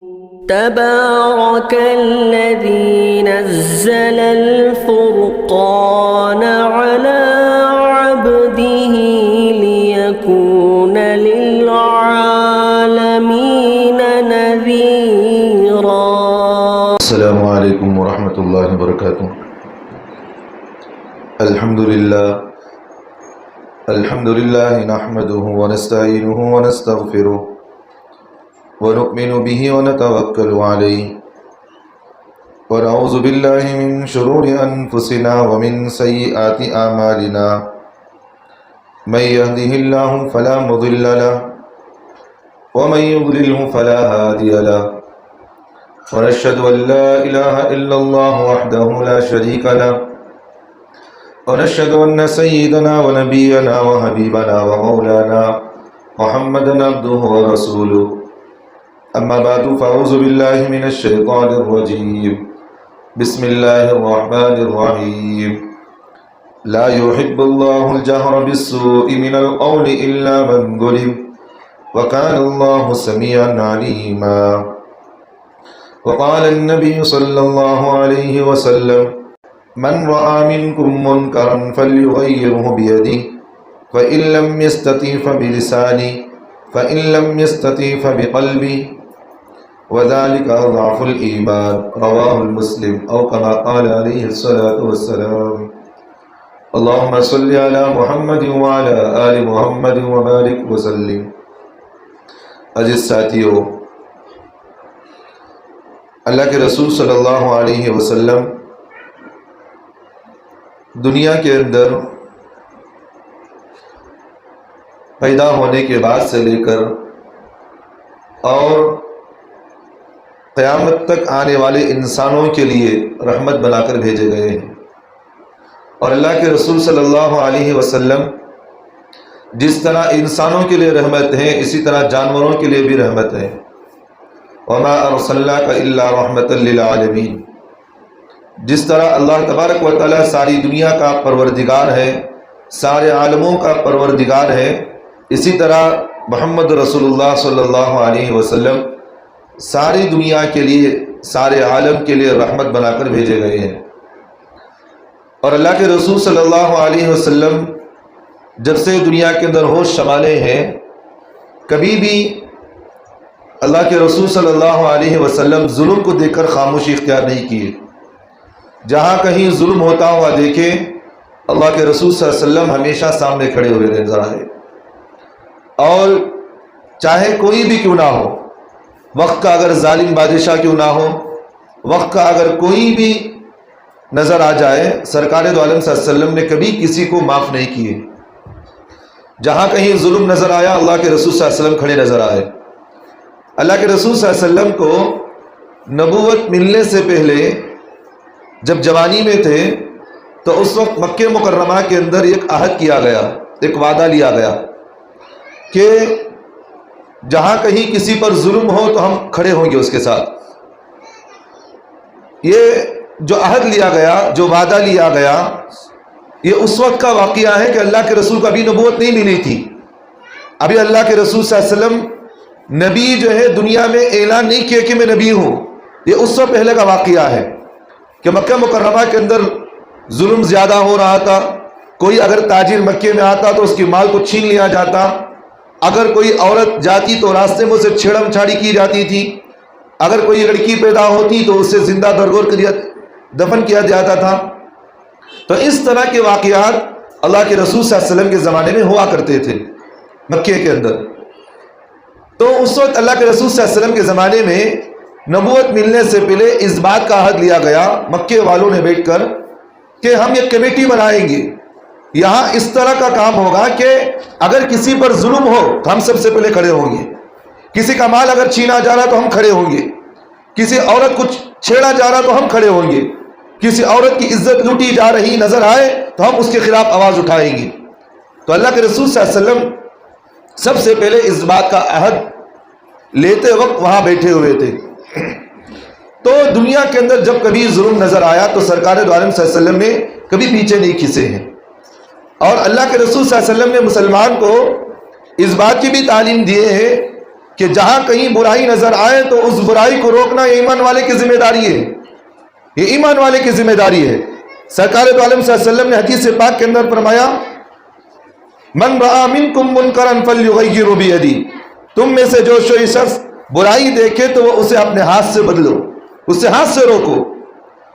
تبارك الذي نزل الفرقان على عبده ليكون للعالمين نذيرا. السلام علیکم ورحمۃ اللہ وبرکاتہ. الحمد للہ نحمده ونستعینه ونستغفره ونؤمن به ونتوکل علیہ ونعوذ باللہ من شرور انفسنا ومن سیئات اعمالنا من يهده الله فلا مضل له ومن يضلله فلا هادي له ونشهد أن لا إله إلا الله وحده لا شريك له ونشهد أن سيدنا ونبينا وحبيبنا ومولانا محمدا عبده ورسوله. أما بعد فأعوذ بالله من الشيطان الرجيم. بسم الله الرحمن الرحيم. لا يحب الله الجهر بالسوء من القول إلا من ظلم وكان الله سميعا عليما. وقال النبي صلى الله عليه وسلم من رأى منكم منكرا فليغيره بيده فإن لم يستطع فبلسانه فإن لم يستطع فبقلبه وذلك أضعف الإيمان. رواه المسلم أو كما قال عليه الصلاة والسلام. اللهم صل على محمد وعلى آل محمد وبارك وسلم. عزیز ساتھیو، اللہ کے رسول صلی اللہ علیہ وسلم دنیا کے اندر پیدا ہونے کے بعد سے لے کر اور قیامت تک آنے والے انسانوں کے لیے رحمت بنا کر بھیجے گئے ہیں. اور اللہ کے رسول صلی اللہ علیہ وسلم جس طرح انسانوں کے لیے رحمت ہیں اسی طرح جانوروں کے لیے بھی رحمت ہے. وما ارسلناک الا رحمۃ للعالمین. جس طرح اللہ تبارک و تعالیٰ ساری دنیا کا پروردگار ہے، سارے عالموں کا پروردگار ہے، اسی طرح محمد رسول اللہ صلی اللہ علیہ وسلم ساری دنیا کے لیے، سارے عالم کے لیے رحمت بنا کر بھیجے گئے ہیں. اور اللہ کے رسول صلی اللہ علیہ وسلم جب سے دنیا کے اندر ہوش سنبھالے ہیں کبھی بھی اللہ کے رسول صلی اللہ علیہ وسلم ظلم کو دیکھ کر خاموشی اختیار نہیں کیے. جہاں کہیں ظلم ہوتا ہوا دیکھے اللہ کے رسول صلی اللہ علیہ وسلم ہمیشہ سامنے کھڑے ہوئے نظر آئے. اور چاہے کوئی بھی کیوں نہ ہو، وقت کا اگر ظالم بادشاہ کیوں نہ ہو، وقت کا اگر کوئی بھی نظر آ جائے، سرکار دو عالم صلی اللہ علیہ وسلم نے کبھی کسی کو معاف نہیں کیے. جہاں کہیں ظلم نظر آیا اللہ کے رسول صلی اللہ علیہ وسلم کھڑے نظر آئے. اللہ کے رسول صلی اللہ علیہ وسلم کو نبوت ملنے سے پہلے جب جوانی میں تھے تو اس وقت مکہ مکرمہ کے اندر ایک عہد کیا گیا، ایک وعدہ لیا گیا کہ جہاں کہیں کسی پر ظلم ہو تو ہم کھڑے ہوں گے اس کے ساتھ. یہ جو عہد لیا گیا، جو وعدہ لیا گیا، یہ اس وقت کا واقعہ ہے کہ اللہ کے رسول کو ابھی نبوت نہیں ملی تھی. ابھی اللہ کے رسول صلی اللہ علیہ وسلم نبی جو ہے دنیا میں اعلان نہیں کیا کہ میں نبی ہوں. یہ اس سے پہلے کا واقعہ ہے کہ مکہ مکرمہ کے اندر ظلم زیادہ ہو رہا تھا. کوئی اگر تاجر مکے میں آتا تو اس کی مال کو چھین لیا جاتا، اگر کوئی عورت جاتی تو راستے میں اسے چھیڑم چھاڑی کی جاتی تھی، اگر کوئی لڑکی پیدا ہوتی تو اسے زندہ درگور دفن کیا جاتا تھا. تو اس طرح کے واقعات اللہ کے رسول صلی اللہ علیہ وسلم کے زمانے میں ہوا کرتے تھے مکے کے اندر. تو اس وقت اللہ کے رسول صلی اللہ علیہ وسلم کے زمانے میں نبوت ملنے سے پہلے اس بات کا عہد لیا گیا مکے والوں نے بیٹھ کر کہ ہم ایک کمیٹی بنائیں گے، یہاں اس طرح کا کام ہوگا کہ اگر کسی پر ظلم ہو تو ہم سب سے پہلے کھڑے ہوں گے، کسی کا مال اگر چھینا جا رہا تو ہم کھڑے ہوں گے، کسی عورت کو چھیڑا جا رہا تو ہم کھڑے ہوں گے، کسی عورت کی عزت لوٹی جا رہی نظر آئے تو ہم اس کے خلاف آواز اٹھائیں گے. تو اللہ کے رسول صلی اللہ علیہ وسلم سب سے پہلے اس بات کا عہد لیتے وقت وہاں بیٹھے ہوئے تھے. تو دنیا کے اندر جب کبھی ظلم نظر آیا تو سرکار دو عالم صلی اللہ علیہ وسلم نے کبھی پیچھے نہیں کھسے ہیں. اور اللہ کے رسول صلی اللہ علیہ وسلم نے مسلمان کو اس بات کی بھی تعلیم دیے ہے کہ جہاں کہیں برائی نظر آئے تو اس برائی کو روکنا یہ ایمان والے کی ذمہ داری ہے، یہ ایمان والے کی ذمہ داری ہے۔ سرکار دو عالم صلی اللہ علیہ وسلم نے حدیث پاک کے اندر فرمایا من رأى منکم منکرا فلیغیرہ بیدی، تم میں سے جو شخص برائی دیکھے تو وہ اسے اپنے ہاتھ سے بدلو، اسے ہاتھ سے روکو۔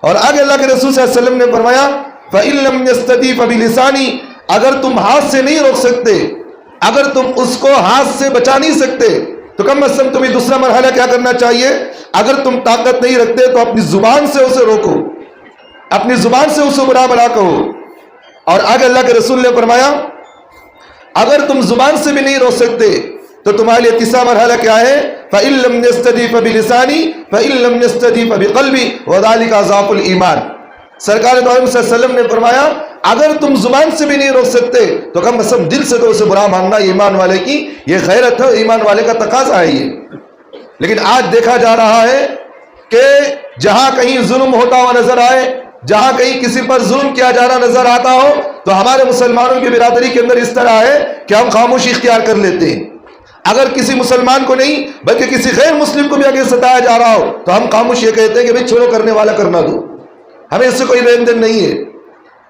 اور آگے اللہ کے رسول صلی اللہ علیہ وسلم نے فرمایا فَإِن لَمْ يَسْتَطِعْ فَبِلِسَانِهِ، اگر تم ہاتھ سے نہیں روک سکتے، اگر تم اس کو ہاتھ سے بچا نہیں سکتے تو کم از کم تمہیں دوسرا مرحلہ کیا کرنا چاہیے؟ اگر تم طاقت نہیں رکھتے تو اپنی زبان سے اسے روکو، اپنی زبان سے اسے برا بھلا کہو۔ اور آگے اللہ کے رسول نے فرمایا اگر تم زبان سے بھی نہیں روک سکتے تو تمہارے لیے تیسرا مرحلہ کیا ہے؟ فَإِن لَمْ يَسْتَطِعْ فَبِلِسَانِهِ فَإِن لَمْ يَسْتَطِعْ فَبِقَلْبِهِ وَذَلِكَ أَضْعَفُ الْإِيمَانِ۔ سرکار دو عالم صلی اللہ علیہ وسلم نے فرمایا اگر تم زبان سے بھی نہیں روک سکتے تو کم از کم دل سے تو اسے برا ماننا ایمان والے کی یہ غیرت ہے، ایمان والے کا تقاضا ہے یہ۔ لیکن آج دیکھا جا رہا ہے کہ جہاں کہیں ظلم ہوتا ہوا نظر آئے، جہاں کہیں کسی پر ظلم کیا جا رہا نظر آتا ہو تو ہمارے مسلمانوں کی برادری کے اندر اس طرح ہے کہ ہم خاموشی اختیار کر لیتے ہیں۔ اگر کسی مسلمان کو نہیں بلکہ کسی غیر مسلم کو بھی اگر ستایا جا رہا ہو تو ہم خاموش یہ کہتے ہیں کہ بھئی چھوڑو، کرنے والا کرنا دو، ہمیں اس سے کوئی لین دین نہیں ہے۔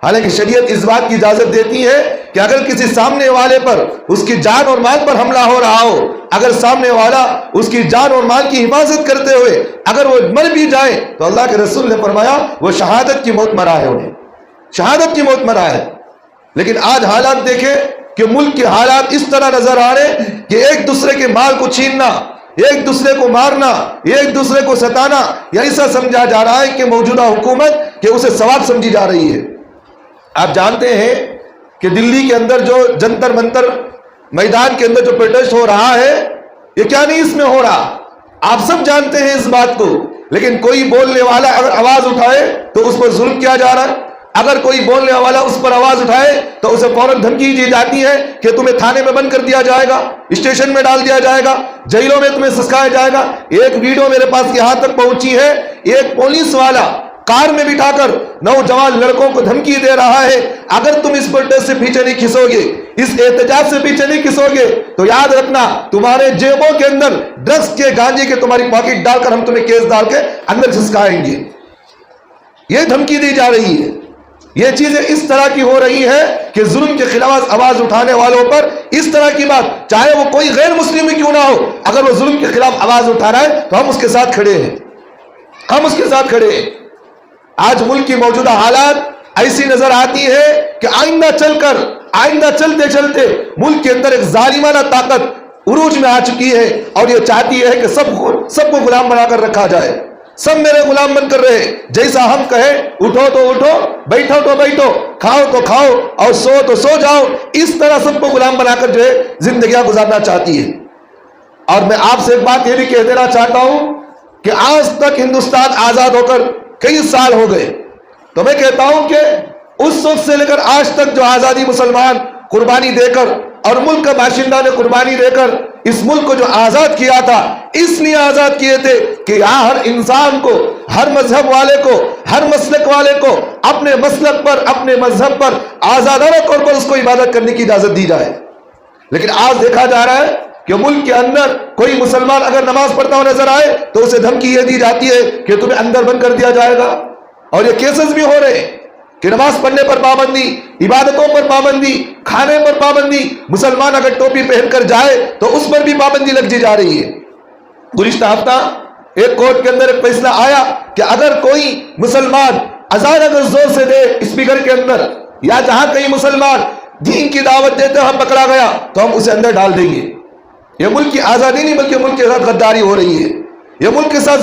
حالانکہ شریعت اس بات کی اجازت دیتی ہے کہ اگر کسی سامنے والے پر اس کی جان اور مال پر حملہ ہو رہا ہو، اگر سامنے والا اس کی جان اور مال کی حفاظت کرتے ہوئے اگر وہ مر بھی جائے تو اللہ کے رسول نے فرمایا وہ شہادت کی موت مرا ہے، انہیں شہادت کی موت مرا ہے۔ لیکن آج حالات دیکھیں کہ ملک کے حالات اس طرح نظر آ رہے کہ ایک دوسرے کے مال کو چھیننا، ایک دوسرے کو مارنا، ایک دوسرے کو ستانا یا ایسا سمجھا جا رہا ہے کہ موجودہ حکومت کہ اسے ثواب سمجھی جا رہی ہے۔ آپ جانتے ہیں کہ دلی کے اندر جو جنتر منتر میدان کے اندر جو پروٹیسٹ ہو رہا ہے یہ کیا نہیں اس میں ہو رہا، آپ سب جانتے ہیں اس بات کو، لیکن کوئی بولنے والا اگر آواز اٹھائے تو اس پر ظلم کیا جا رہا ہے، اگر کوئی بولنے والا اس پر آواز اٹھائے تو اسے فوراً دھمکی دی جاتی ہے کہ تمہیں تھانے میں بند کر دیا جائے گا، اسٹیشن میں ڈال دیا جائے گا، جیلوں میں تمہیں سسکایا جائے گا۔ ایک ویڈیو میرے پاس یہاں تک پہنچی ہے، ایک پولیس والا کار میں بٹھا کر نوجوان لڑکوں کو دھمکی دے رہا ہے اگر تم اس پروٹیسٹ سے پیچھے نہیں کھسو گے، اس احتجاج سے پیچھے نہیں کھسو گے تو یاد رکھنا تمہارے جیبوں کے اندر ڈرگس کے گانجے کے تمہاری پاکٹ ڈال کر ہم تمہیں کیس ڈال کے اندر سسکائیں گے۔ یہ دھمکی دی جا رہی ہے، یہ چیزیں اس طرح کی ہو رہی ہے کہ ظلم کے خلاف آواز اٹھانے والوں پر اس طرح کی بات، چاہے وہ کوئی غیر مسلم ہی کیوں نہ ہو، اگر وہ ظلم کے خلاف آواز اٹھا رہا ہے تو ہم اس کے ساتھ کھڑے ہیں، ہم اس کے ساتھ کھڑے ہیں۔ آج ملک کی موجودہ حالات ایسی نظر آتی ہے کہ آئندہ چلتے چلتے ملک کے اندر ایک ظالمانہ طاقت عروج میں آ چکی ہے اور یہ چاہتی ہے کہ سب کو غلام بنا کر رکھا جائے، سب میرے غلام بن کر رہے، جیسا ہم کہیں اٹھو تو اٹھو، بیٹھو تو بیٹھو، کھاؤ تو کھاؤ اور سو تو سو جاؤ، اس طرح سب کو غلام بنا کر جو ہے زندگیاں گزارنا چاہتی ہے۔ اور میں آپ سے ایک بات یہ بھی کہہ دینا چاہتا ہوں کہ آج تک ہندوستان آزاد ہو کر کئی سال ہو گئے، تو میں کہتا ہوں کہ اس وقت سے لے کر آج تک جو آزادی مسلمان قربانی دے کر اور ملک کا باشندہ نے قربانی دے کر اس ملک کو جو آزاد کیا تھا، اس لیے آزاد کیے تھے کہ یہاں ہر انسان کو، ہر مذہب والے کو، ہر مسلک والے کو اپنے مسلک پر، اپنے مذہب پر آزادانہ طور پر اس کو عبادت کرنے کی اجازت دی جائے۔ لیکن آج دیکھا جا رہا ہے کہ ملک کے اندر کوئی مسلمان اگر نماز پڑھتا ہوا نظر آئے تو اسے دھمکی یہ دی جاتی ہے کہ تمہیں اندر بند کر دیا جائے گا، اور یہ کیسز بھی ہو رہے ہیں کہ نماز پڑھنے پر پابندی، عبادتوں پر پابندی، کھانے پر پابندی، مسلمان اگر ٹوپی پہن کر جائے تو اس پر بھی پابندی لگ جا رہی ہے۔ گزشتہ ہفتہ ایک کورٹ کے اندر ایک فیصلہ آیا کہ اگر کوئی مسلمان اذان اگر زور سے دے اسپیکر کے اندر یا جہاں کہیں مسلمان دین کی دعوت دیتے ہم پکڑا گیا تو ہم اسے اندر ڈال دیں گے۔ یہ ملک کی آزادی نہیں بلکہ ملک کے ساتھ غداری ہو رہی ہے، یہ ملک کے ساتھ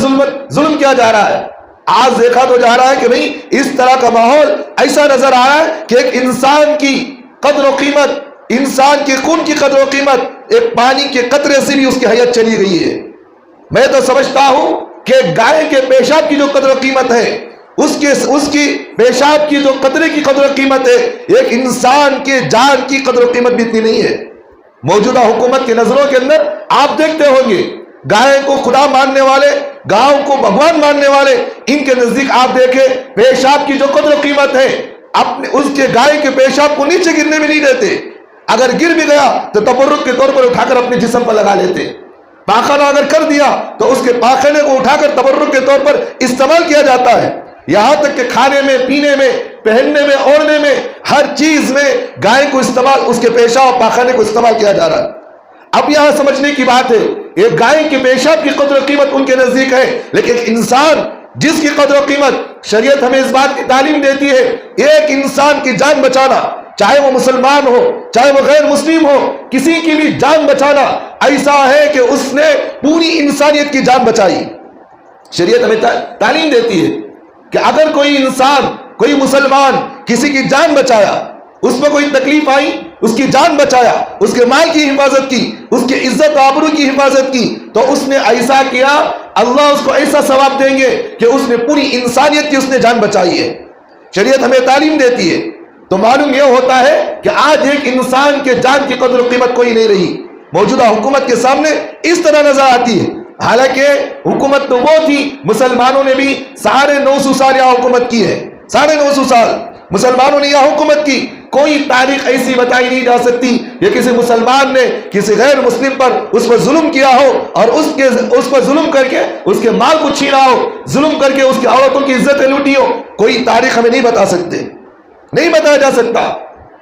ظلم کیا جا رہا ہے۔ آج دیکھا تو جا رہا ہے کہ بھئی اس طرح کا ماحول ایسا نظر آ رہا ہے کہ ایک انسان کی قدر و قیمت، انسان کے خون کی قدر و قیمت ایک پانی کے قطرے سے بھی اس کی حیت چلی گئی ہے۔ میں تو سمجھتا ہوں کہ گائے کے پیشاب کی جو قدر و قیمت ہے، اس کی پیشاب کی جو قطرے کی قدر و قیمت ہے، ایک انسان کے جان کی قدر و قیمت بھی اتنی نہیں ہے۔ موجودہ حکومت کی نظروں کے اندر آپ دیکھتے ہوں گے گائے کو خدا ماننے والے، گاؤں کو بھگوان ماننے والے، ان کے نزدیک آپ دیکھیں پیشاب کی جو قدر و قیمت ہے، اس کے گائے کے پیشاب کو نیچے گرنے بھی نہیں دیتے، اگر گر بھی گیا تو تبرک کے طور پر اٹھا کر اپنے جسم پر لگا لیتے۔ پاخانہ اگر کر دیا تو اس کے پاخانے کو اٹھا کر تبرک کے طور پر استعمال کیا جاتا ہے. یہاں تک کہ کھانے میں، پینے میں، پہننے میں، اوڑھنے میں، ہر چیز میں گائے کو استعمال، اس کے پیشاب اور پاخانے کو استعمال کیا جا رہا ہے. اب یہاں سمجھنے کی بات ہے، ایک گائے کے پیشاب کی قدر و قیمت ان کے نزدیک ہے، لیکن انسان جس کی قدر و قیمت شریعت ہمیں اس بات کی تعلیم دیتی ہے، ایک انسان کی جان بچانا، چاہے وہ مسلمان ہو چاہے وہ غیر مسلم ہو، کسی کی بھی جان بچانا ایسا ہے کہ اس نے پوری انسانیت کی جان بچائی. شریعت ہمیں تعلیم دیتی ہے کہ اگر کوئی انسان، کوئی مسلمان کسی کی جان بچایا، اس میں کوئی تکلیف آئی، اس کی جان بچایا، اس کے مال کی حفاظت کی، اس کی عزت و آبرو کی حفاظت کی، تو اس نے ایسا کیا، اللہ اس کو ایسا ثواب دیں گے کہ اس نے پوری انسانیت کی اس نے جان بچائی ہے. شریعت ہمیں تعلیم دیتی ہے. تو معلوم یہ ہوتا ہے کہ آج ایک انسان کے جان کی قدر و قیمت کوئی نہیں رہی. موجودہ حکومت کے سامنے اس طرح نظر آتی ہے. حالانکہ حکومت تو وہ تھی، مسلمانوں نے بھی 950 سال یہاں حکومت کی ہے. 950 سال مسلمانوں نے یہاں حکومت کی. کوئی تاریخ ایسی بتائی نہیں جا سکتی کہ کسی مسلمان نے کسی غیر مسلم پر اس پر ظلم کیا ہو اور اس پر ظلم کر کے اس کے مال کو چھینا ہو، ظلم کر کے اس کی عورتوں کی عزتیں لوٹی ہو. کوئی تاریخ ہمیں نہیں بتا سکتے، نہیں بتایا جا سکتا.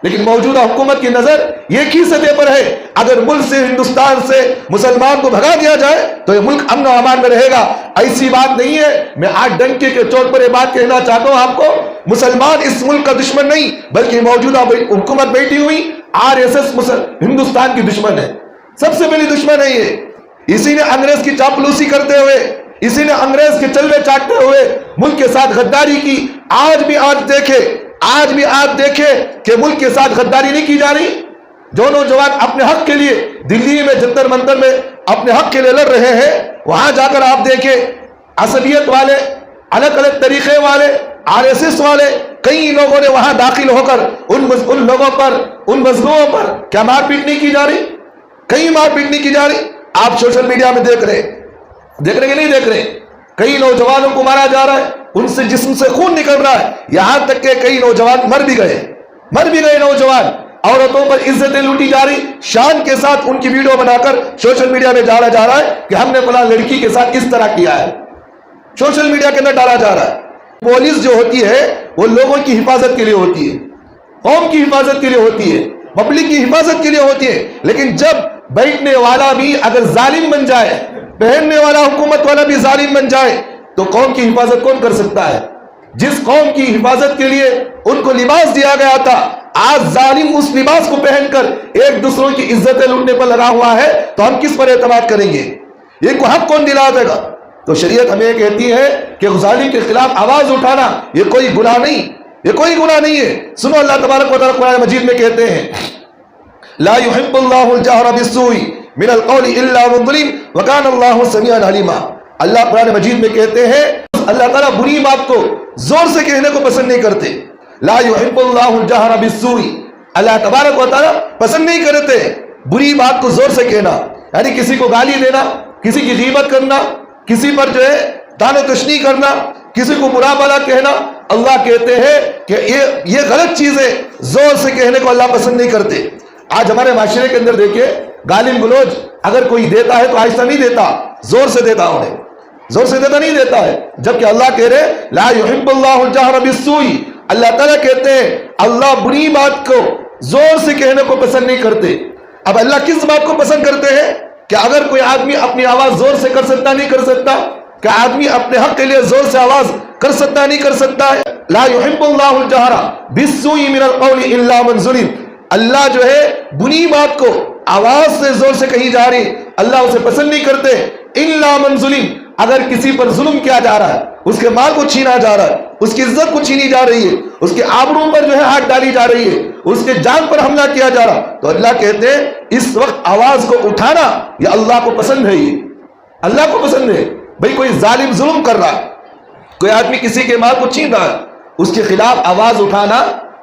لیکن موجودہ حکومت کی نظر ایک ہی سطح پر ہے. اگر ملک سے، ہندوستان سے مسلمان کو بھگا دیا جائے تو یہ ملک امن و امان میں رہے گا. ایسی بات نہیں ہے. میں آج ڈنکے کے چوٹ پر یہ بات کہنا چاہتا ہوں آپ کو، مسلمان اس ملک کا دشمن نہیں، بلکہ موجودہ حکومت بیٹھی ہوئی RSS ہندوستان کی دشمن ہے. سب سے بڑی دشمن ہے یہ. اسی نے انگریز کی چاپلوسی کرتے ہوئے، اسی نے انگریز کے چلے چاٹتے ہوئے ملک کے ساتھ غداری کی. آج بھی آپ دیکھیں کہ ملک کے ساتھ غداری نہیں کی جا رہی. جو نوجوان اپنے حق کے لیے دلی میں جنتر منتر میں اپنے حق کے لیے لڑ رہے ہیں، وہاں جا کر آپ دیکھیں عصبیت والے، الگ الگ طریقے والے، RSS والے، کئی لوگوں نے وہاں داخل ہو کر ان لوگوں پر، ان مظلوموں پر کیا مار پیٹ نہیں کی جا رہی؟ کئی مار پیٹ نہیں کی جا رہی. آپ سوشل میڈیا میں دیکھ رہے کہ نہیں دیکھ رہے؟ کئی نوجوانوں کو مارا جا رہا ہے، ان سے جسم سے خون نکل رہا ہے. یہاں تک کہ کئی نوجوان مر بھی گئے نوجوان. عورتوں پر عزتیں لوٹی جا رہی. شان کے ساتھ ان کی ویڈیو بنا کر سوشل میڈیا میں ڈالا جا رہا ہے کہ ہم نے فلاں لڑکی کے ساتھ اس طرح کیا ہے. سوشل میڈیا کے اندر ڈالا جا رہا ہے. پولیس جو ہوتی ہے وہ لوگوں کی حفاظت کے لیے ہوتی ہے، قوم کی حفاظت کے لیے ہوتی ہے، پبلک کی حفاظت کے لیے ہوتی ہے. لیکن جب بیٹھنے والا بھی اگر ظالم بن جائے، پہننے والا حکومت والا بھی ظالم بن جائے، تو قوم کی حفاظت کون کر سکتا ہے؟ جس قوم کی حفاظت کے لیے ان کو لباس دیا گیا تھا، آج ظالم اس لباس کو پہن کر ایک دوسروں کی عزتیں لوٹنے پر لگا ہوا ہے، تو ہم کس پر اعتماد کریں گے؟ یہ کو حق کون دلا دے گا؟ تو شریعت ہمیں کہتی ہے کہ ظالم کے خلاف آواز اٹھانا یہ کوئی گناہ نہیں، یہ کوئی گناہ نہیں ہے. سنو اللہ تبارک و تعالیٰ قرآن مجید میں کہتے ہیں لا يحب اللہ الجہر بالسوء من القول الا من ظلم وکان اللہ سمیعا علیما. اللہ قرآن مجید میں کہتے ہیں اللہ تعالیٰ بری بات کو زور سے کہنے کو پسند نہیں کرتے. لا يحب اللہ الجہر بالسوء، اللہ تبارک و تعالیٰ پسند نہیں کرتے بری بات کو زور سے کہنا، یعنی کسی کو گالی دینا، کسی کی غیبت کرنا، کسی پر جو ہے طعن و تشنیع کرنا، کسی کو برا بھلا کہنا. اللہ کہتے ہیں کہ یہ غلط چیز ہے، زور سے کہنے کو اللہ پسند نہیں کرتے. آج ہمارے معاشرے کے اندر دیکھیے گالی گلوچ اگر کوئی دیتا ہے تو آہستہ نہیں دیتا، زور سے دیتا، انہیں زور سے دیتا نہیں دیتا ہے. جبکہ اللہ کہہ رہے لا يحب اللہ الجہر بالسوء، اللہ تعالیٰ کہتے ہیں اللہ بری بات کو زور سے کہنے کو پسند نہیں کرتے. اب اللہ کس بات کو پسند کرتے ہیں؟ کہ اگر کوئی آدمی اپنی آواز زور سے کر سکتا نہیں کر سکتا؟ کہ آدمی اپنے حق کے لیے زور سے آواز کر سکتا نہیں کر سکتا ہے؟ لا يحب اللہ الجہر بالسوء من القول الا من ظلم. اللہ جو ہے بری بات کو آواز سے زور سے کہی جا رہی اللہ اسے پسند نہیں کرتے. الا من ظلم، اگر کسی پر ظلم کیا جا رہا ہے، اس کے مال کو چھینا جا رہا ہے، اس کی عزت کو چھینی جا رہی ہے، اس کے آبرو پر جو ہے ہاتھ ڈالی جا رہی ہے، اس کے جان پر حملہ کیا جا رہا، تو اللہ کہتے ہیں اس وقت آواز کو اٹھانا یہ اللہ کو پسند ہے. یہ اللہ کو پسند ہے. بھئی کوئی ظالم ظلم کر رہا ہے، کوئی آدمی کسی کے مال کو چھین رہا ہے، اس کے خلاف آواز اٹھانا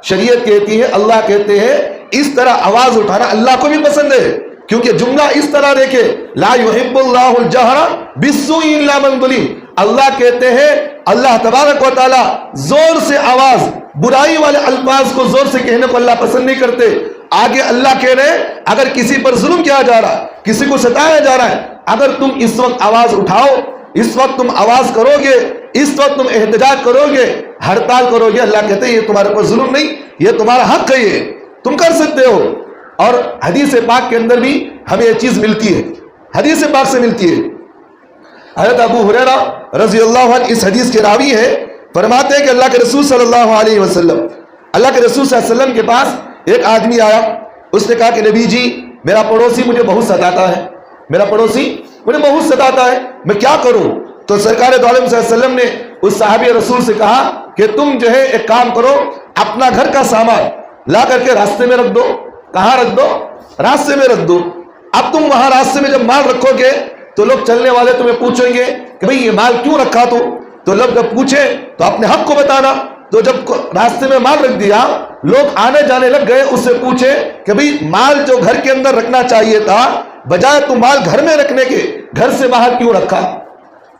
شریعت کہتی ہے، اللہ کہتے ہیں اس طرح آواز اٹھانا اللہ کو بھی پسند ہے. کیونکہ جملہ اس طرح دیکھے لا يحب اللہ الجہر بالسوء الا من ظلم. اللہ کہتے ہیں اللہ تبارک و تعالیٰ زور سے آواز، برائی والے الفاظ کو زور سے کہنے کو اللہ پسند نہیں کرتے. آگے اللہ کہہ رہے اگر کسی پر ظلم کیا جا رہا ہے، کسی کو ستایا جا رہا ہے، اگر تم اس وقت آواز اٹھاؤ، اس وقت تم آواز کرو گے، اس وقت تم احتجاج کرو گے، ہڑتال کرو گے، اللہ کہتے ہیں یہ تمہارے پر ظلم نہیں، یہ تمہارا حق ہے، یہ تم کر سکتے ہو۔ اور حدیث پاک کے اندر بھی ہمیں یہ چیز ملتی ہے، حدیث پاک سے ملتی ہے۔ حضرت ابو ہریرہ رضی اللہ عنہ اس حدیث کے راوی ہے، فرماتے ہیں کہ اللہ کے رسول صلی اللہ علیہ وسلم، اللہ کے رسول صلی اللہ علیہ وسلم کے پاس ایک آدمی آیا، اس نے کہا کہ نبی جی میرا پڑوسی مجھے بہت ستاتا ہے، میرا پڑوسی مجھے بہت ستاتا ہے، میں کیا کروں؟ تو سرکار دو عالم صلی اللہ علیہ وسلم نے اس صحابی رسول سے کہا کہ تم جو ہے ایک کام کرو، اپنا گھر کا سامان لا کر کے راستے میں رکھ دو۔ کہاں رکھ دو؟ راستے میں رکھ دو۔ اب تم وہاں راستے میں جب مال رکھو گے تو لوگ چلنے والے تمہیں پوچھیں گے کہ بھئی یہ مال کیوں رکھا تو لوگ جب پوچھے تو اپنے حق کو بتانا۔ تو جب راستے میں مال رکھ دیا، لوگ آنے جانے لگ گئے، اس سے پوچھے کہ بھئی مال جو گھر کے اندر رکھنا چاہیے تھا، بجائے تم مال گھر میں رکھنے کے گھر سے باہر کیوں رکھا؟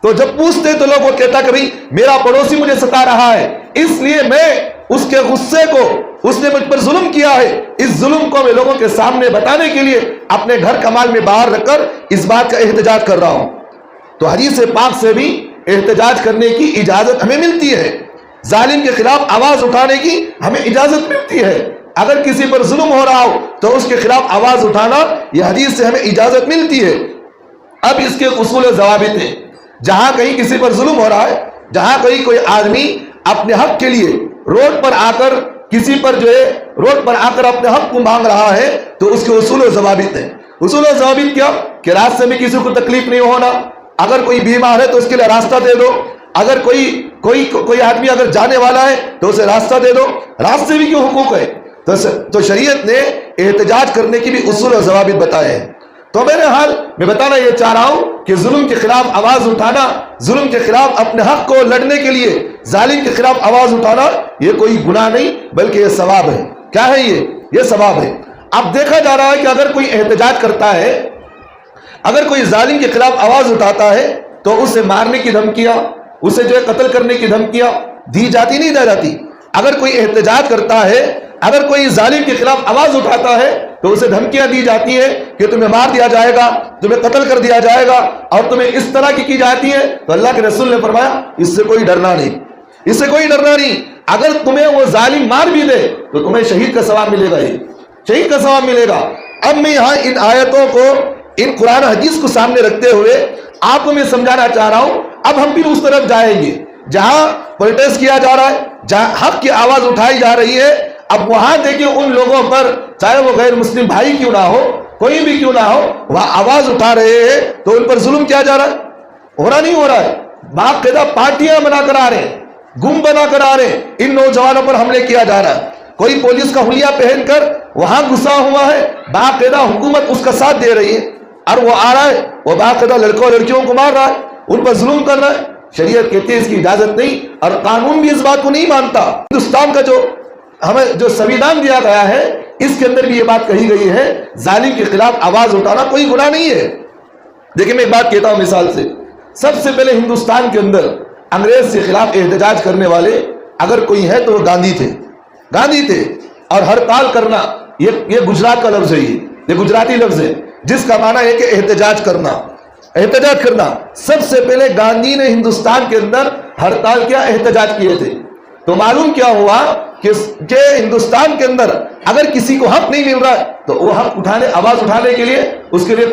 تو جب پوچھتے تو لوگ وہ کہتا کہ بھئی میرا پڑوسی مجھے ستا رہا ہے، اس لیے میں اس کے غصے کو، اس نے مجھ پر ظلم کیا ہے، اس ظلم کو میں لوگوں کے سامنے بتانے کے لیے اپنے گھر کا مال میں باہر رکھ کر اس بات کا احتجاج کر رہا ہوں۔ تو حدیث پاک سے بھی احتجاج کرنے کی اجازت ہمیں ملتی ہے، ظالم کے خلاف آواز اٹھانے کی ہمیں اجازت ملتی ہے۔ اگر کسی پر ظلم ہو رہا ہو تو اس کے خلاف آواز اٹھانا، یہ حدیث سے ہمیں اجازت ملتی ہے۔ اب اس کے اصول و ضوابط ہیں، جہاں کہیں کسی پر ظلم ہو رہا ہے، جہاں کہیں کوئی آدمی اپنے حق کے لیے روڈ پر آ کر کسی پر جو ہے روڈ پر آ کر اپنے حق کو مانگ رہا ہے تو اس کے اصول و ضوابط ہیں۔ اصول و ضوابط کیا؟ کہ راستے میں کسی کو تکلیف نہیں ہونا، اگر کوئی بیمار ہے تو اس کے لیے راستہ دے دو، اگر کوئی آدمی اگر جانے والا ہے تو اسے راستہ دے دو، راستے بھی کیوں حقوق ہے۔ تو شریعت نے احتجاج کرنے کی بھی اصول و ضوابط بتائے ہیں۔ تو بہرحال میں بتانا یہ چاہ رہا ہوں کہ ظلم کے خلاف آواز اٹھانا، ظلم کے خلاف اپنے حق کو لڑنے کے لیے ظالم کے خلاف آواز اٹھانا، یہ کوئی گناہ نہیں بلکہ یہ ثواب ہے۔ کیا ہے یہ ثواب ہے۔ اب دیکھا جا رہا ہے کہ اگر کوئی احتجاج کرتا ہے، اگر کوئی ظالم کے خلاف آواز اٹھاتا ہے تو اسے مارنے کی دھمکیاں، اسے جو ہے قتل کرنے کی دھمکیاں دی جاتی نہیں دی جاتی۔ اگر کوئی احتجاج کرتا ہے، اگر کوئی ظالم کے خلاف آواز اٹھاتا ہے تو اسے دھمکیاں دی جاتی ہیں کہ تمہیں مار دیا جائے گا، تمہیں قتل کر دیا جائے گا، اور تمہیں اس طرح کی جاتی ہے۔ تو اللہ کے رسول نے فرمایا اس سے کوئی ڈرنا نہیں، اس سے کوئی ڈرنا نہیں۔ اگر تمہیں وہ ظالم مار بھی دے تو تمہیں شہید کا ثواب ملے گا، یہ شہید کا ثواب ملے گا۔ اب میں یہاں ان آیتوں کو، ان قرآن حدیث کو سامنے رکھتے ہوئے آپ کو میں سمجھانا چاہ رہا ہوں۔ اب ہم پھر اس طرف جائیں گے جہاں پروٹیسٹ کیا جا رہا ہے، جہاں حق کی آواز اٹھائی جا رہی ہے۔ اب وہاں دیکھیں ان لوگوں پر، چاہے وہ غیر مسلم بھائی کیوں نہ ہو، کوئی بھی کیوں نہ ہو، وہاں آواز اٹھا رہے ہیں تو ان پر ظلم کیا جا رہا ہے؟ ہو رہا نہیں ہو رہا ہے؟ باقاعدہ پارٹیاں بنا کر آ رہے ہیں، گم بنا کر آ رہے ہیں، ان نوجوانوں پر حملے کیا جا رہا ہے۔ کوئی پولیس کا حلیہ پہن کر وہاں گھسا ہوا ہے، باقاعدہ حکومت اس کا ساتھ دے رہی ہے، اور وہ آ رہا ہے، وہ باقاعدہ لڑکوں اور لڑکیوں کو مار رہا ہے، ان پر ظلم کر رہا ہے۔ شریعت کہتی ہے اس کی اجازت نہیں، اور قانون بھی اس بات کو نہیں مانتا۔ ہندوستان کا ہمیں جو سویدھان دیا گیا ہے، اس کے اندر بھی یہ بات کہی گئی ہے ظالم کے خلاف آواز اٹھانا کوئی گناہ نہیں ہے۔ دیکھیں میں ایک بات کہتا ہوں مثال سے، سب سے پہلے ہندوستان کے اندر انگریز کے خلاف احتجاج کرنے والے اگر کوئی ہے تو وہ گاندھی تھے۔ اور ہڑتال کرنا یہ گجرات کا لفظ ہے، یہ گجراتی لفظ ہے جس کا معنی ہے کہ احتجاج کرنا۔ سب سے پہلے گاندھی نے ہندوستان کے اندر ہڑتال کیا، احتجاج کیے تھے۔ تو معلوم کیا ہوا کہ ہندوستان کے اندر اگر کسی کو حق نہیں مل رہا ہے تو وہ حق آواز اٹھانے کے لیے اس کے لیے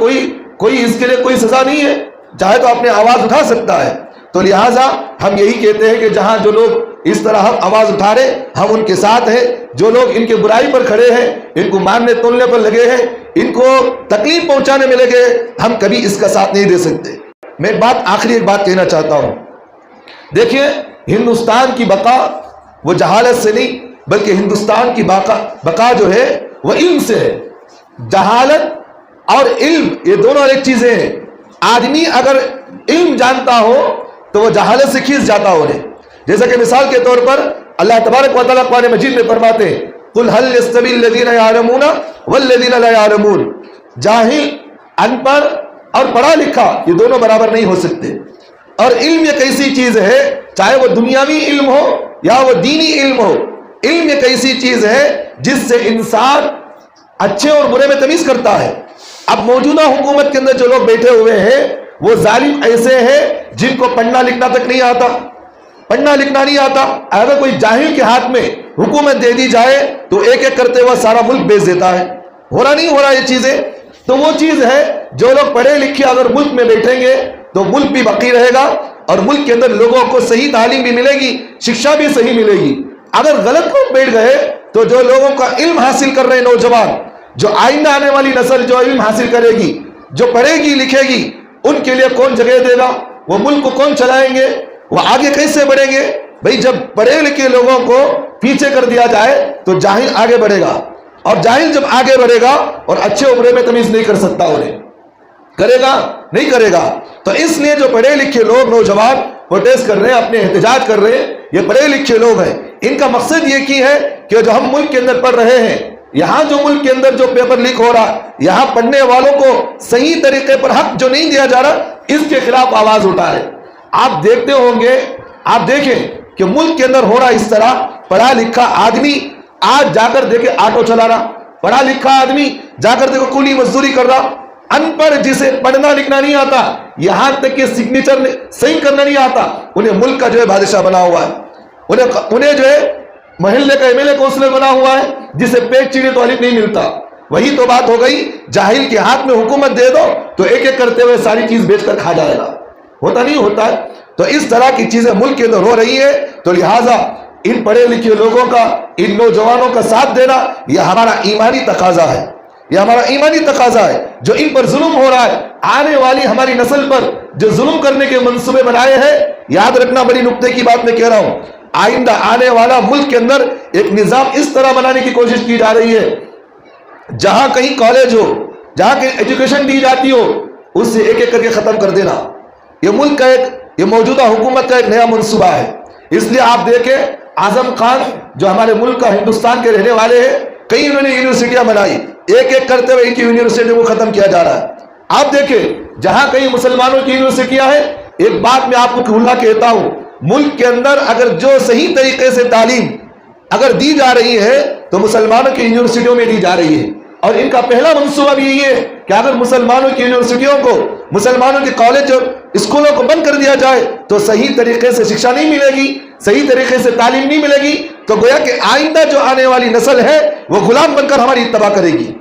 کوئی سزا نہیں ہے، چاہے تو اپنے آواز اٹھا سکتا ہے۔ تو لہٰذا ہم یہی کہتے ہیں کہ جہاں جو لوگ اس طرح حق آواز اٹھا رہے ہم ان کے ساتھ ہیں، جو لوگ ان کے برائی پر کھڑے ہیں، ان کو مارنے تولنے پر لگے ہیں، ان کو تکلیف پہنچانے میں لگے ہیں، ہم کبھی اس کا ساتھ نہیں دے سکتے۔ میں آخری ایک بات کہنا چاہتا ہوں، دیکھیں ہندوستان کی بقا وہ جہالت سے نہیں بلکہ ہندوستان کی بقا جو ہے وہ علم سے ہے۔ جہالت اور علم یہ دونوں ایک چیزیں ہیں۔ آدمی اگر علم جانتا ہو تو وہ جہالت سے کھینچ جاتا ہو رہے، جیسا کہ مثال کے طور پر اللہ تبارک و تعالیٰ قرآن مجید میں فرماتے ہیں قُلْ هَلْ يَسْتَوِي الَّذِينَ يَعْلَمُونَ وَالَّذِينَ لَا يَعْلَمُونَ۔ جاہل، ان پڑھ اور پڑھا لکھا یہ دونوں برابر نہیں ہو سکتے۔ اور علم ایک ایسی چیز ہے، چاہے وہ دنیاوی علم ہو یا وہ دینی علم ہو، علم ایک ایسی چیز ہے جس سے انسان اچھے اور برے میں تمیز کرتا ہے۔ اب موجودہ حکومت کے اندر جو لوگ بیٹھے ہوئے ہیں وہ ظالم ایسے ہیں جن کو پڑھنا لکھنا تک نہیں آتا، پڑھنا لکھنا نہیں آتا. اگر کوئی جاہل کے ہاتھ میں حکومت دے دی جائے تو ایک ایک کرتے ہوا سارا ملک بیچ دیتا ہے. ہو رہا نہیں ہو رہا یہ چیزیں؟ تو وہ چیز ہے جو لوگ پڑھے لکھے اگر ملک میں بیٹھیں گے تو ملک بھی باقی رہے گا اور ملک کے اندر لوگوں کو صحیح تعلیم بھی ملے گی، شکشا بھی صحیح ملے گی. اگر غلط لوگ بیٹھ گئے تو جو لوگوں کا علم حاصل کر رہے ہیں نوجوان، جو آئندہ آنے والی نسل جو علم حاصل کرے گی، جو پڑھے گی لکھے گی، ان کے لیے کون جگہ دے گا؟ وہ ملک کو کون چلائیں گے؟ وہ آگے کیسے بڑھیں گے؟ بھئی جب پڑھے لکھے لوگوں کو پیچھے کر دیا جائے تو جاہل آگے بڑھے گا، اور جاہل جب آگے بڑھے گا اور اچھے برے میں تمیز نہیں کر سکتا، انہیں کرے گا نہیں کرے گا. تو اس لیے جو پڑھے لکھے لوگ نوجوان پروٹیسٹ کر رہے ہیں، اپنے احتجاج کر رہے ہیں، یہ پڑھے لکھے لوگ ہیں. ان کا مقصد یہ کی ہے کہ جو ہم ملک کے اندر پڑھ رہے ہیں، یہاں جو ملک کے اندر جو پیپر لیک ہو رہا، یہاں پڑھنے والوں کو صحیح طریقے پر حق جو نہیں دیا جا رہا، اس کے خلاف آواز اٹھائے. آپ دیکھتے ہوں گے، آپ دیکھیں کہ ملک کے اندر ہو رہا اس طرح. پڑھا لکھا آدمی آج جا کر دیکھے آٹو چلا رہا، پڑھا لکھا آدمی جا کر دیکھو کولی مزدوری کر رہا. ان پڑھ جسے پڑھنا لکھنا نہیں آتا، یہاں تک کہ سگنیچر صحیح کرنا نہیں آتا، انہیں ملک کا جو ہے بادشاہ بنا ہوا ہے، انہیں جو ہے محلے کا ایم ایل اے کونسلر بنا ہوا ہے، جسے پیٹ چیڑے تو نہیں ملتا. وہی تو بات ہو گئی، جاہل کے ہاتھ میں حکومت دے دو تو ایک ایک کرتے ہوئے ساری چیز بیچ کر کھا جائے گا. ہوتا نہیں ہوتا ہے. تو اس طرح کی چیزیں ملک کے اندر ہو رہی ہے. تو لہٰذا ان پڑھے لکھے لوگوں کا، ان نوجوانوں کا ساتھ دینا یہ ہمارا ایمانی تقاضا ہے، یہ ہمارا ایمانی تقاضا ہے. جو ان پر ظلم ہو رہا ہے، آنے والی ہماری نسل پر جو ظلم کرنے کے منصوبے بنائے ہیں، یاد رکھنا، بڑی نقطے کی بات میں کہہ رہا ہوں، آئندہ آنے والا ملک کے اندر ایک نظام اس طرح بنانے کی کوشش کی جا رہی ہے جہاں کہیں کالج ہو، جہاں کہیں ایجوکیشن دی جاتی ہو، اس سے ایک ایک کر کے ختم کر دینا. یہ ملک کا یہ موجودہ حکومت کا ایک نیا منصوبہ ہے. اس لیے آپ دیکھیں اعظم خان جو ہمارے ملک کا ہندوستان کے رہنے والے ہیں، کئی انہوں نے یونیورسٹیاں بنائی، ایک ایک کرتے ہوئے ان کی یونیورسٹی کو ختم کیا جا رہا ہے. آپ دیکھیں جہاں کئی مسلمانوں کی یونیورسٹیاں ہیں، ایک بات میں آپ کو کھلا کہتا ہوں، ملک کے اندر اگر جو صحیح طریقے سے تعلیم اگر دی جا رہی ہے تو مسلمانوں کی یونیورسٹیوں میں دی جا رہی ہے. اور ان کا پہلا منصوبہ بھی یہی ہے کہ اگر مسلمانوں کی یونیورسٹیوں کو، مسلمانوں کے کالج اور اسکولوں کو بند کر دیا جائے تو صحیح طریقے سے شکشا نہیں ملے گی، صحیح طریقے سے تعلیم نہیں ملے گی، تو گویا کہ آئندہ جو آنے والی نسل ہے وہ غلام بن کر ہماری اتباع کرے گی.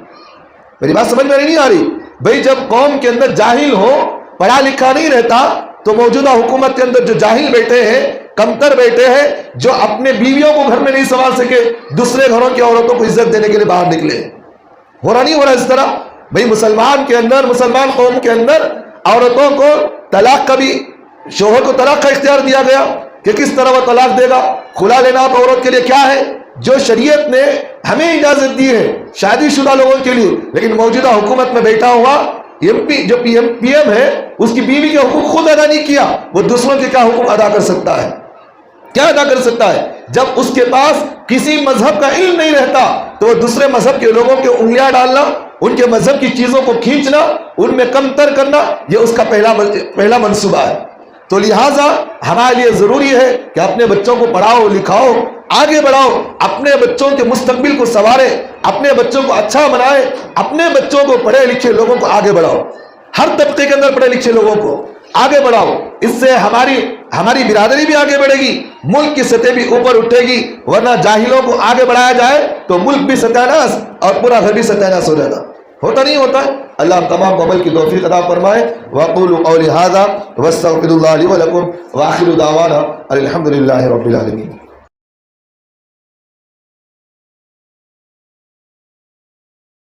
میری بات سمجھ میں نہیں آ رہی؟ بھئی جب قوم کے اندر جاہل ہو، پڑھا لکھا نہیں رہتا، تو موجودہ حکومت کے اندر جو جاہل بیٹھے ہیں، کمتر بیٹھے ہیں، جو اپنے بیویوں کو گھر میں نہیں سنبھال سکے، دوسرے گھروں کی عورتوں کو عزت دینے کے لیے باہر نکلے. ہو رہا نہیں ہو رہا اس طرح؟ بھئی مسلمان کے اندر، مسلمان قوم کے اندر عورتوں کو طلاق کا بھی، شوہر کو طلاق کا اختیار دیا گیا کہ کس طرح وہ طلاق دے گا. کھلا لینا تو عورت کے لیے کیا ہے جو شریعت نے ہمیں اجازت دی ہے شادی شدہ لوگوں کے لیے، لیکن موجودہ حکومت میں بیٹھا ہوا ایم پی جو پی ایم ہے، اس کی بیوی کے حقوق خود ادا نہیں کیا، وہ دوسروں کے کیا حکم ادا کر سکتا ہے؟ کیا ادا کر سکتا ہے؟ جب اس کے پاس کسی مذہب کا علم نہیں رہتا تو وہ دوسرے مذہب کے لوگوں کے انگلیاں ڈالنا، ان کے مذہب کی چیزوں کو کھینچنا، ان میں کم تر کرنا، یہ اس کا پہلا منصوبہ ہے. تو لہٰذا ہمارے لیے ضروری ہے کہ اپنے بچوں کو پڑھاؤ لکھاؤ، آگے بڑھاؤ، اپنے بچوں کے مستقبل کو سنوارے، اپنے بچوں کو اچھا بنائے، اپنے بچوں کو پڑھے لکھے لوگوں کو آگے بڑھاؤ، ہر طبقے کے اندر پڑھے لکھے لوگوں کو آگے بڑھاؤ. اس سے ہماری برادری بھی آگے بڑھے گی، ملک کی سطح بھی اوپر اٹھے گی. ورنہ جاہلوں کو آگے بڑھایا جائے تو ملک بھی ستیاناس اور پورا گھر بھی ستیاناس ہو جاتا. ہوتا نہیں ہوتا ہے. اللہ ہم تمام کو عمل کی توفیق عطا فرمائے. وَقُولُوا قَوْلِي هَٰذَا وَاسْتَغْفِرُوا اللَّهَ لِي وَلَكُمْ وَآخِرُ دَعْوَانَا الْحَمْدُ لِلَّهِ رَبِّ الْعَالَمِينَ.